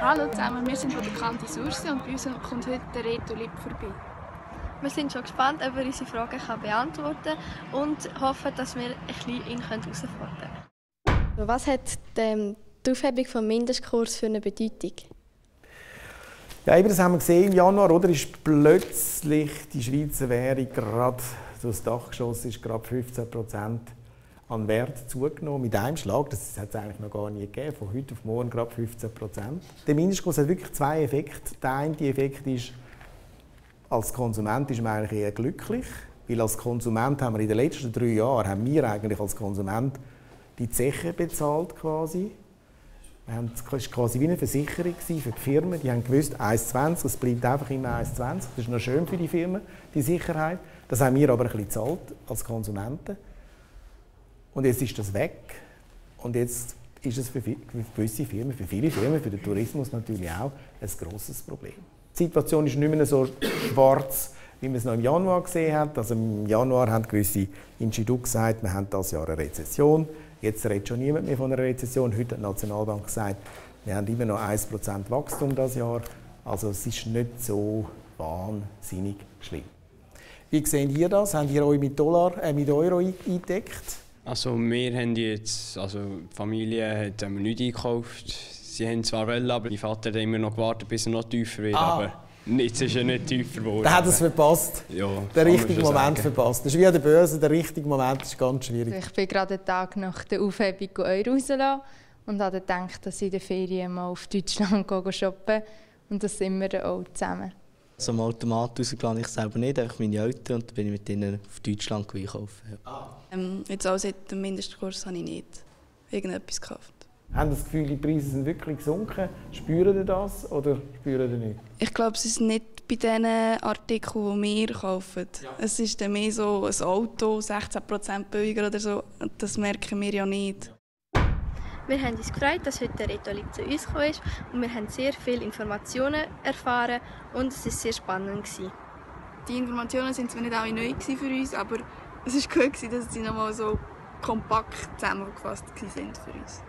Hallo zusammen, wir sind von der Kante Surse und bei uns kommt heute der Reto Lipp vorbei. Wir sind schon gespannt, ob er unsere Fragen beantworten kann und hoffen, dass wir ihn herausfordern können. Was hat die Aufhebung des Mindestkurs für eine Bedeutung? Ja, eben das haben wir gesehen im Januar, oder? Ist plötzlich die Schweizer Währung gerade durchs Dach geschossen, ist gerade 15% an Wert zugenommen mit einem Schlag. Das hat es eigentlich noch gar nie gegeben. Von heute auf morgen gerade 15%. Der Mindestkurs hat wirklich zwei Effekte. Der eine Effekt ist, als Konsument ist man eigentlich eher glücklich, weil als Konsument haben wir in den letzten 3 Jahren eigentlich als Konsument die Zeche bezahlt quasi. Es war quasi wie eine Versicherung für die Firmen. Die haben gewusst, 1,20, es bleibt einfach immer 1,20. Das ist noch schön für die Firmen, die Sicherheit. Das haben wir aber ein bisschen gezahlt als Konsumenten. Und jetzt ist das weg. Und jetzt ist es für gewisse Firmen, für viele Firmen, für den Tourismus natürlich auch, ein grosses Problem. Die Situation ist nicht mehr so schwarz, wie man es noch im Januar gesehen hat. Also im Januar haben gewisse Institute gesagt, wir haben dieses Jahr eine Rezession. Jetzt redet schon niemand mehr von einer Rezession. Heute hat die Nationalbank gesagt, wir haben immer noch 1% Wachstum dieses Jahr. Also es ist nicht so wahnsinnig schlimm. Wie seht ihr das? Habt ihr euch mit Euro eingedeckt? Also wir haben jetzt, die Familie hat nichts eingekauft. Sie haben zwar wollen, aber mein Vater hat immer noch gewartet, bis er noch tiefer wird. Aber jetzt ist er nicht tiefer geworden. Der hat es verpasst. Ja, den richtigen Moment verpasst. Das ist wie an der Börse, der richtige Moment ist ganz schwierig. Ich bin gerade einen Tag nach der Aufhebung Euro rausgelassen und habe gedacht, dass ich in den Ferien mal auf Deutschland shoppen und das sind wir auch zusammen. So am Automat rausgelassen ich selber nicht, einfach meine Eltern und dann bin ich mit ihnen auf Deutschland einkaufen. Jetzt auch seit dem Mindestkurs habe ich nicht irgendetwas gekauft. Haben Sie das Gefühl, die Preise sind wirklich gesunken? Spüren Sie das oder spüren Sie nicht? Ich glaube, es ist nicht bei den Artikeln, die wir kaufen. Ja. Es ist dann mehr so ein Auto, 16% billiger oder so. Das merken wir ja nicht. Wir haben uns gefreut, dass heute der Reto Lipp zu uns gekommen ist und wir haben sehr viele Informationen erfahren und es war sehr spannend. Die Informationen waren zwar nicht alle neu für uns, aber es war gut, dass sie nochmal so kompakt zusammengefasst waren für uns.